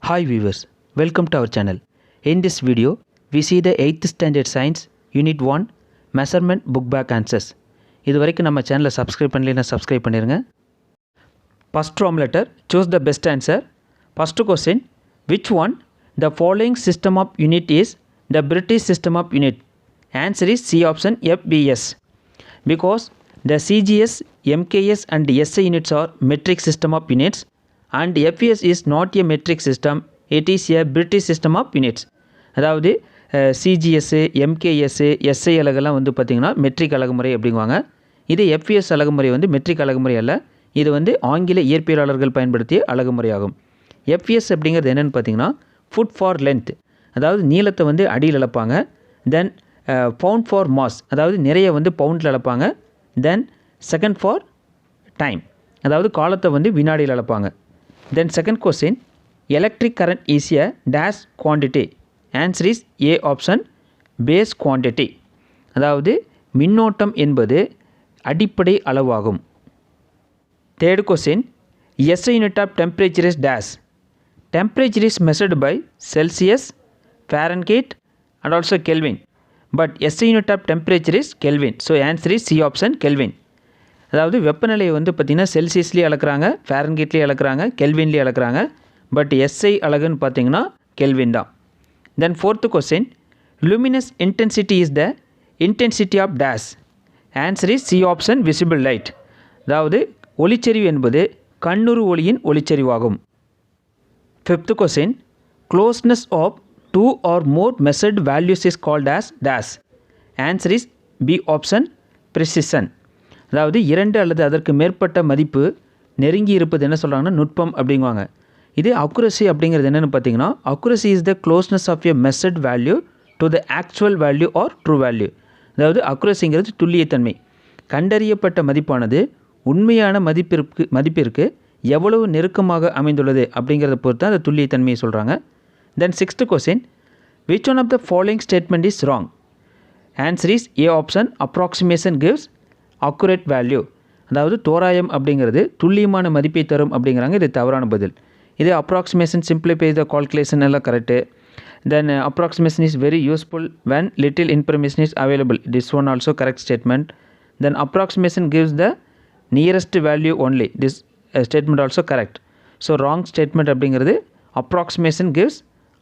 Hi viewers, welcome to our channel. In this video, we see the 8th standard science unit 1 measurement book back answers. இதுவரைக்கும் நம்ம சேனலை subscribe பண்ணலைன்னா subscribe பண்ணிருங்க. First room letter, choose the best answer. First question, which one the following system of unit is the British system of unit? Answer is C option FBS. Because the CGS, MKS and SI units are metric system of units and FES is not a metric system, it is a British system of units. அதாவது CGS, MKS, SI அலகெல்லாம் வந்து பார்த்திங்கன்னா matric அலகுமுறை அப்படிங்குவாங்க. இது FES அலகுமுறை வந்து matric அலகுமுறை அல்ல, இது வந்து ஆங்கில இயற்பியலாளர்கள் பயன்படுத்திய அலகுமுறையாகும். எஃப்இஎஸ் அப்படிங்கிறது என்னென்னு பார்த்தீங்கன்னா ஃபுட் ஃபார் லென்த், அதாவது நீளத்தை வந்து அடியில் அளப்பாங்க. தென் பவுண்ட் ஃபார் மாஸ், அதாவது நிறைய வந்து பவுண்டில் அளப்பாங்க. தென் செகண்ட் ஃபார் டைம், அதாவது காலத்தை வந்து வினாடியில் அளப்பாங்க. Then second question, electric current is a dash quantity. Answer is A option base quantity, அதாவது மின்னோட்டம் என்பது அடிப்படை அளவாகும். Third question, SI unit of temperature is dash. Temperature is measured by Celsius, Fahrenheit and also Kelvin, but SI unit of temperature is Kelvin. So answer is C option kelvin. அதாவது வெப்பநிலையை வந்து பார்த்திங்கன்னா செல்சியஸ்லேயே அளக்குறாங்க, ஃபாரன்ஹீட்லேயே அளக்குறாங்க, கெல்வின்லேயே அளக்குறாங்க, but SI அலகுன்னு பார்த்தீங்கன்னா Kelvin தான். Then fourth question, luminous intensity is the intensity of dash. Answer is C option visible light, அதாவது ஒளிச்செறிவு என்பது கண்ணுறு ஒளியின் ஒளிச்செறிவாகும். Fifth question, closeness of two or more measured values is called as dash. Answer is B option precision, அதாவது இரண்டு அல்லது அதற்கு மேற்பட்ட மதிப்பு நெருங்கி இருப்பது என்ன சொல்கிறாங்கன்னா நுட்பம் அப்படிங்குவாங்க. இது அக்குரசி அப்படிங்கிறது என்னென்னு பார்த்தீங்கன்னா accuracy is the closeness of a measured value to the actual value or true value. அதாவது அக்குரசிங்கிறது துல்லியத்தன்மை, கண்டறியப்பட்ட மதிப்பானது உண்மையான மதிப்பிற்கு எவ்வளவு நெருக்கமாக அமைந்துள்ளது அப்படிங்கிறத பொறுத்து அந்த துல்லியத்தன்மையை சொல்கிறாங்க. Then sixth question, which one of the following statement is wrong. Answer is A option approximation gives accurate value, அதாவது தோராயம் அப்படிங்கிறது துல்லியமான மதிப்பை தரும் அப்படிங்கிறாங்க. இது தவறான பதில். இது அப்ராக்சிமேஷன் சிம்பிளிஃபை த கால்குலேஷன் எல்லாம் correct. Then approximation is very useful when little information is available, this one also correct statement. Then approximation gives the nearest value only, this statement also correct. So wrong statement அப்படிங்கிறது approximation gives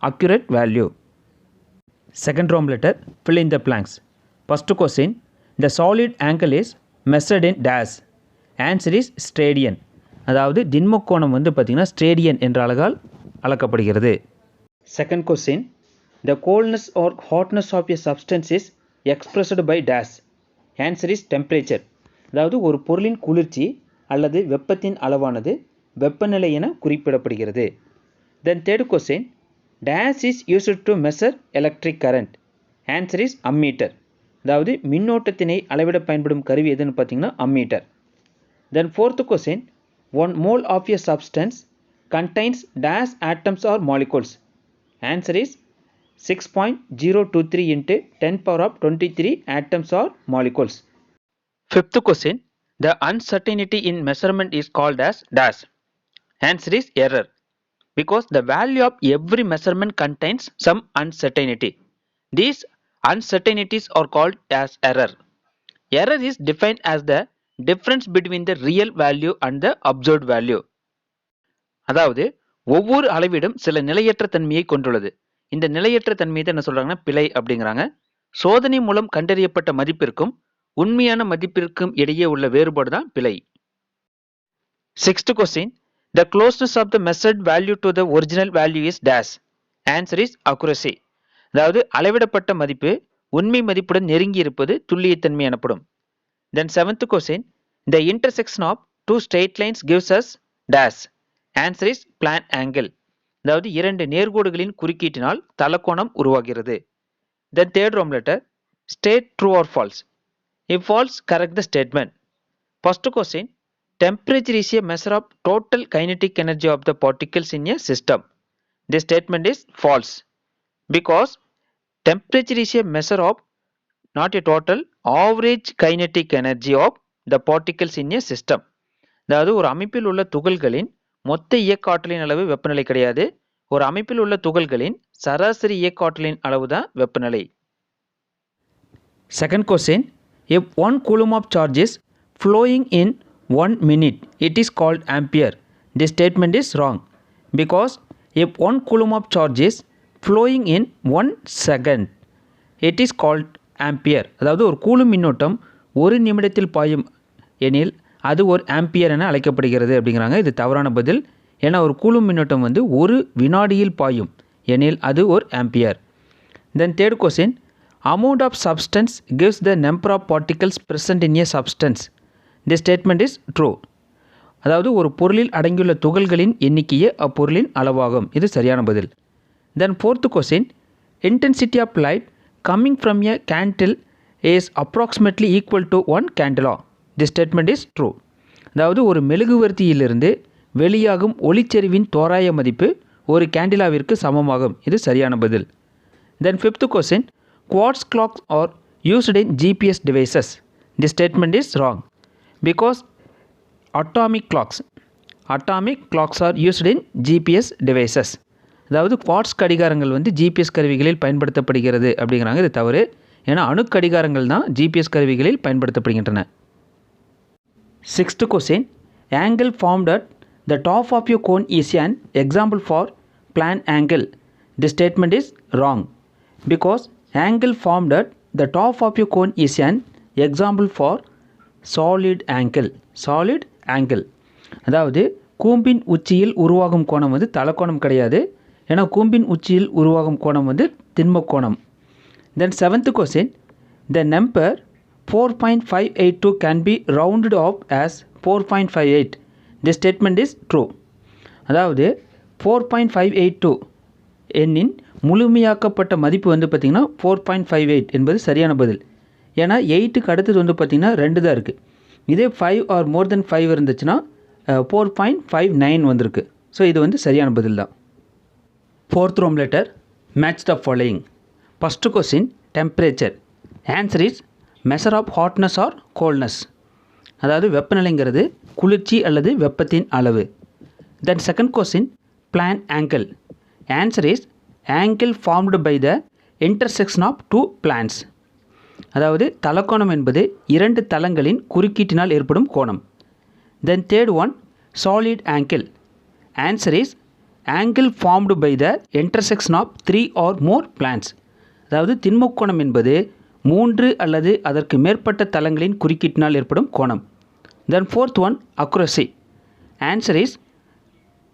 accurate value. Second Roman letter, fill in the blanks. First question, the solid angle is measured in dash. Answer is steradian, அதாவது திண்மக்கோணம் வந்து பார்த்திங்கன்னா steradian என்ற அலகால் அளக்கப்படுகிறது. Second question, the coldness or hotness of a substance is expressed by dash. Answer is temperature, அதாவது ஒரு பொருளின் குளிர்ச்சி அல்லது வெப்பத்தின் அளவானது வெப்பநிலை என குறிப்பிடப்படுகிறது. Then third question, dash is used to measure electric current. Answer is ammeter, அதாவது மின்னோட்டத்தினை அளவிட பயன்படும் கருவி எதுன்னு பார்த்தீங்கன்னா ammeter. Then fourth question, 1 mole of a substance contains dash atoms or molecules. Answer is 6.023 into 10 power of 23 atoms or molecules. Fifth question, the uncertainty in measurement is called as dash. Answer is error, because the value of every measurement contains some uncertainty. These uncertainties are called as error. Error is defined as the difference between the real value and the observed value. அதாவது ஒவ்வொரு அளவிடும் சில நிலையற்ற தன்மையை கொண்டுள்ளது. இந்த நிலையற்ற தன்மையை என்ன சொல்றாங்கன்னா பிழை அப்படிங்கிறாங்க. சோதனை மூலம் கண்டறியப்பட்ட மதிப்பிற்கும் உண்மையான மதிப்பிற்கும் இடையே உள்ள வேறுபாடு தான் பிழை. Sixth question, the closeness of the measured value to the original value is dash. Answer is accuracy, அதாவது அளவிடப்பட்ட மதிப்பு உண்மை மதிப்புடன் நெருங்கி இருப்பது துல்லியத்தன்மை எனப்படும். தென் seventh question, the intersection of two straight lines gives us dash. Answer is plan angle, அதாவது இரண்டு நேர்கோடுகளின் குறுக்கீட்டினால் தலக்கோணம் உருவாகிறது. தென் தேர்ட் ரோம் letter, state true or false. If false, correct the statement. First question, temperature is a measure of total kinetic energy of the particles in a system. This statement is false, because temperature is a measure of not a total average kinetic energy of the particles in a system. அதாவது ஒரு அமைப்பில் உள்ள துகள்களின் மொத்த இயக்க ஆற்றலின் அளவு வெப்பநிலை கிடையாது, ஒரு அமைப்பில் உள்ள துகள்களின் சராசரி இயக்க ஆற்றலின் அளவுதான் வெப்பநிலை. Second question, if 1 coulomb of charge is flowing in 1 minute, it is called ampere. This statement is wrong because if 1 coulomb of charge is flowing in 1 second, it is called ampere. அதாவது ஒரு coulomb மின்னோட்டம் ஒரு நிமிடத்தில் பாயும் எனில் அது ஒரு ampere என அழைக்கப்படுகிறது அப்படிங்கிறாங்க. இது தவறான பதில். ஏன்னா ஒரு கூலும் மின்னோட்டம் வந்து ஒரு வினாடியில் பாயும் எனில் அது ஒரு ampere. Then third question, amount of substance gives the number of particles present in a substance. This statement is true. அதாவது ஒரு பொருளில் அடங்கியுள்ள துகள்களின் எண்ணிக்கையே அப்பொருளின் அளவாகும். இது சரியான பதில். Then fourth question, intensity of light coming from a candle is approximately equal to 1 candela. This statement is true. அதாவது ஒரு மெழுகுவர்த்தியிலிருந்து வெளியாகும் ஒளிச்செறிவின் தோராய மதிப்பு ஒரு கேண்டிலாவிற்கு சமமாகும். இது சரியான பதில். Then fifth question, quartz clocks are used in GPS devices. This statement is wrong because atomic clocks are used in GPS devices. அதாவது குவார்ட்ஸ் கடிகாரங்கள் வந்து ஜிபிஎஸ் கருவிகளில் பயன்படுத்தப்படுகிறது அப்படிங்கிறாங்க. இது தவறு. ஏன்னா அணு கடிகாரங்கள் தான் ஜிபிஎஸ் கருவிகளில் பயன்படுத்தப்படுகின்றன. Sixth question, angle formed at the top of your cone is an example for plan angle. This statement is wrong because angle formed at the top of your cone is an example for solid angle. அதாவது கூம்பின் உச்சியில் உருவாகும் கோணம் வந்து தலக்கோணம் கிடையாது. ஏன்னா கூம்பின் உச்சியில் உருவாகும் கோணம் வந்து திண்மக்கோணம். Then seventh question, the number 4.582 can be rounded off as 4.58. This statement is true. அதாவது 4.582 எண்ணின் முழுமையாக்கப்பட்ட மதிப்பு வந்து பார்த்திங்கன்னா 4.58 என்பது சரியான பதில். ஏன்னா 8க்கு அடுத்தது வந்து பார்த்திங்கன்னா 2 தான் இருக்குது. இதே 5 ஆர் மோர் தென் 5 இருந்துச்சுன்னா 4.59 வந்திருக்கு. ஸோ இது வந்து சரியான பதில் தான். Fourth Roman letter, match the following. First question, temperature. Answer is measure of hotness or coldness. அதாவது வெப்பநிலைங்கிறது குளிர்ச்சி அல்லது வெப்பத்தின் அளவு. Then second question, plan angle. Answer is angle formed by the intersection of two planes. அதாவது தலக்கோணம் என்பது இரண்டு தளங்களின் குறுக்கீட்டினால் ஏற்படும் கோணம். Then third one, solid angle. Answer is angle formed by the intersection of 3 or more planes. அதாவது திண்மக்கோணம் என்பது 3 அல்லது அதற்கு மேற்பட்ட தளங்களின் குறுக்கீட்டினால் ஏற்படும் கோணம். Then fourth one, accuracy. Answer is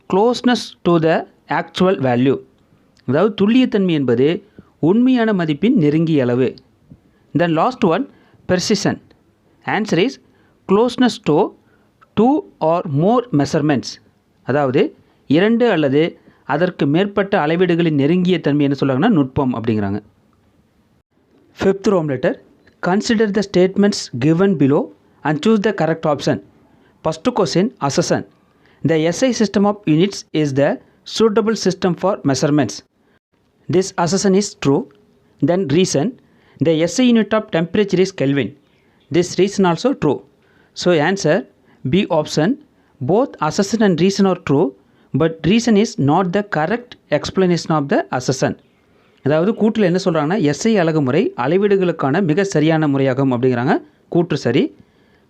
closeness to the actual value. அதாவது துல்லியத்தன்மை என்பது உண்மையான மதிப்பின் நெருங்கிய அளவு. Then last one, precision. Answer is closeness to 2 or more measurements. அதாவது 2 அல்லது அதற்கு மேற்பட்ட அளவீடுகளின் நெருங்கிய தன்மை என்ன சொல்கிறாங்கன்னா நுட்பம் அப்படிங்கிறாங்க. Fifth Roman letter, consider the statements given below and choose the correct option. First question, accession. The SI system of units is the suitable system for measurements. This accession is true. Then reason, the SI unit of temperature is Kelvin. This reason also true. So answer B option, both accession and reason are true, but reason is not the correct explanation of the accession. அதாவது கூற்றில் என்ன சொல்கிறாங்கன்னா SI அலகு முறை அளவீடுகளுக்கான மிக சரியான முறையாகும் அப்படிங்கிறாங்க. கூற்று சரி.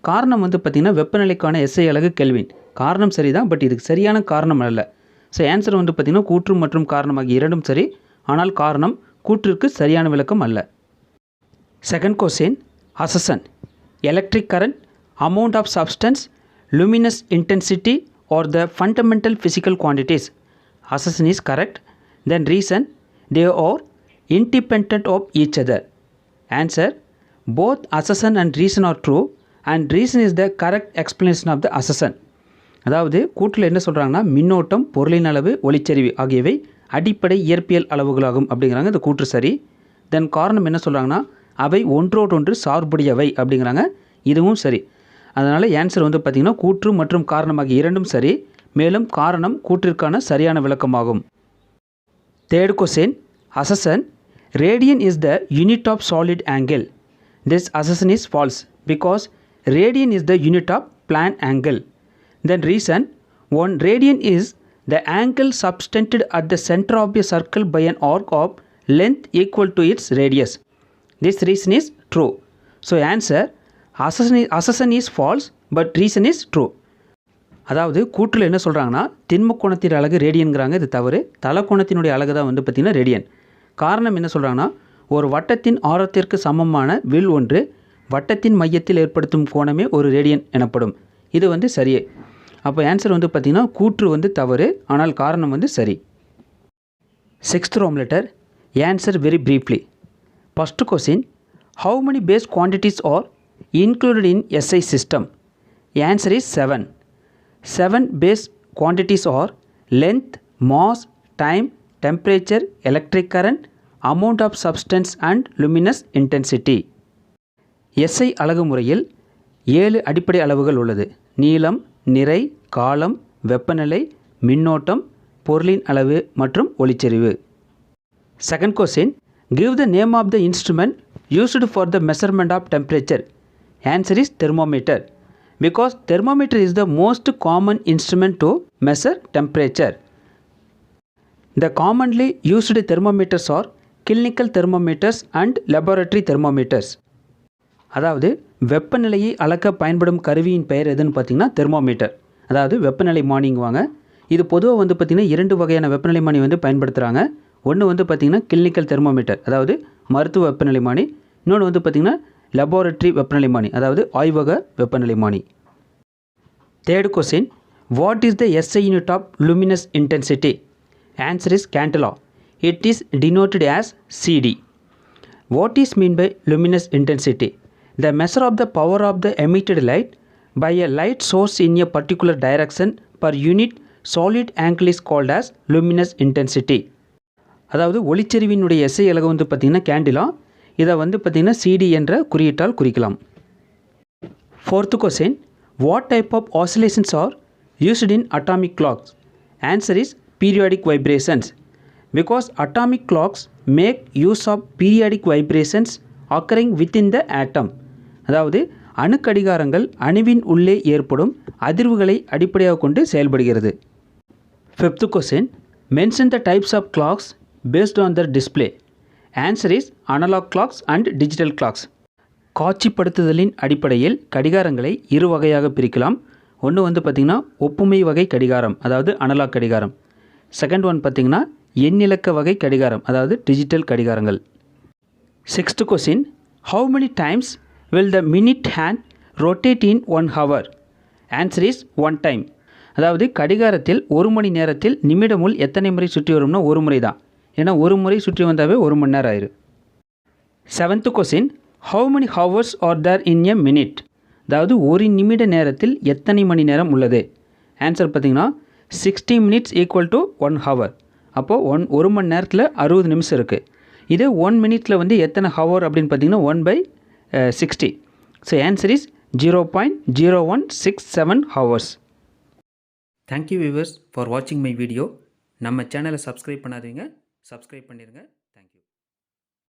காரணம் வந்து பார்த்திங்கன்னா வெப்பநிலைக்கான எஸ்ஐ அலகு கெல்வின். காரணம் சரி தான், பட் இதுக்கு சரியான காரணம் அல்ல. ஸோ ஆன்சர் வந்து பார்த்திங்கன்னா கூற்று மற்றும் காரணம் ஆகிய இரண்டும் சரி, ஆனால் காரணம் கூற்றிற்கு சரியான விளக்கம் அல்ல. Second question, assertion. Electric current, amount of substance, luminous intensity or the fundamental physical quantities. Assertion is correct. Then reason, they are independent of each other. Answer, both assertion and reason are true and reason is the correct explanation of the assertion. அதாவது கூற்றில் என்ன சொல்கிறாங்கன்னா மின்னோட்டம், பொருளின் அளவு, ஒளிச்செறிவு ஆகியவை அடிப்படை இயற்பியல் அளவுகளாகும் அப்படிங்கிறாங்க. இந்த கூற்று சரி. தென் காரணம் என்ன சொல்கிறாங்கன்னா அவை ஒன்றோடொன்று சார்புடையவை அப்படிங்கிறாங்க. இதுவும் சரி. அதனால் ஆன்சர் வந்து பார்த்திங்கன்னா கூற்று மற்றும் காரணமாகிய இரண்டும் சரி, மேலும் காரணம் கூற்றிற்கான சரியான விளக்கமாகும். Third question, assertion. Radian is the unit of solid angle. This assertion is false because radian is the unit of plane angle. Then reason, 1 radian is the angle subtended at the center of a circle by an arc of length equal to its radius. This reason is true. So answer, assertion is false but reason is true. அதாவது கூற்றில் என்ன சொல்கிறாங்கன்னா திண்மக்கோணத்தின் அலகு ரேடியன்கிறாங்க, இது தவறு. தலக்கோணத்தினுடைய அலகு தான் வந்து பார்த்திங்கன்னா ரேடியன். காரணம் என்ன சொல்கிறாங்கன்னா ஒரு வட்டத்தின் ஆரத்திற்கு சமமான வில் ஒன்று வட்டத்தின் மையத்தில் ஏற்படுத்தும் கோணமே ஒரு ரேடியன் எனப்படும். இது வந்து சரியே. அப்போ ஆன்சர் வந்து பார்த்திங்கன்னா கூற்று வந்து தவறு, ஆனால் காரணம் வந்து சரி. 6th Roman letter, answer very briefly. First question, how many base quantities are included in SI system? Answer is 7. 7 base quantities are length, mass, time, temperature, electric current, amount of substance and luminous intensity. SI அலகு முறையில் 7 அடிப்படை அளவுகள் உள்ளது. நீளம், நிறை, காலம், வெப்பநிலை, மின்னோட்டம், பொருளின் அளவு மற்றும் ஒளிச்செறிவு. Second question, give the name of the instrument used for the measurement of temperature. Answer is thermometer, because thermometer is the most common instrument to measure temperature. The commonly used thermometers are clinical thermometers and laboratory thermometers. அதாவது வெப்பநிலையை அளக்க பயன்படும் கருவியின் பெயர் எதுன்னு பார்த்திங்கன்னா thermometer, அதாவது வெப்பநிலை மானிங்குவாங்க. இது பொதுவாக வந்து பார்த்திங்கன்னா 2 வகையான வெப்பநிலை மானி வந்து பயன்படுத்துகிறாங்க. ஒன்று வந்து பார்த்திங்கன்னா கிளினிக்கல் தெர்மோமீட்டர், அதாவது மருத்துவ வெப்பநிலை மானி. இன்னொன்று வந்து பார்த்திங்கன்னா லெபார்டரி வெப்பநிலை மானி, அதாவது ஆய்வக வெப்பநிலை மானி. Third question, what is the SI unit of luminous intensity? Answer is candela. It is denoted as CD. What is mean by luminous intensity? The measure of the power of the emitted light by a light source in a particular direction per unit solid angle is called as luminous intensity. அதாவது ஒளிச்செறிவினுடைய SI அலகு வந்து பார்த்திங்கன்னா candela. இதை வந்து பார்த்திங்கன்னா CD என்ற குறியீட்டால் குறிக்கலாம். Fourth question, what type of oscillations are used in atomic clocks? Answer is periodic vibrations, because atomic clocks make use of periodic vibrations occurring within the atom. அதாவது அணுக்கடிகாரங்கள் அணுவின் உள்ளே ஏற்படும் அதிர்வுகளை அடிப்படையாக கொண்டு செயல்படுகிறது. Fifth question, mention the types of clocks based on their display. Answer is analog clocks and digital clocks. காட்சிப்படுத்துதலின் அடிப்படையில் கடிகாரங்களை 2 வகையாக பிரிக்கலாம். ஒன்று வந்து பார்த்திங்கன்னா ஒப்புமை வகை கடிகாரம், அதாவது அனலாக் கடிகாரம். செகண்ட் ஒன் பார்த்திங்கன்னா எண்ணிலக்க வகை கடிகாரம், அதாவது டிஜிட்டல் கடிகாரங்கள். 6th question, how many times will the minute hand rotate in 1 hour? Answer is 1 time. அதாவது கடிகாரத்தில் 1 மணி நேரத்தில் நிமிடமுள் எத்தனை முறை சுற்றி வரும்னா 1 முறை தான். ஏன்னா 1 முறை சுற்றி வந்தாவே 1 மணி நேரம் ஆயிரும். 7th question, how many hours are there in a minute? அதாவது ஒரு நிமிட நேரத்தில் எத்தனை மணி நேரம் உள்ளது? ஆன்சர் பார்த்திங்கன்னா 60 minutes equal to 1 hour. அப்போது 1 மணி நேரத்தில் 60 நிமிஷம் இருக்குது. இதே 1 மினிட்டில் வந்து எத்தனை ஹவர் அப்படின்னு பார்த்தீங்கன்னா 1/60. So answer is 0.0167 hours. Thank you viewers for வாட்சிங் மை வீடியோ. நம்ம சேனலை சப்ஸ்கிரைப் பண்ணாதீங்க, சப்ஸ்கிரைப் பண்ணிடுங்க.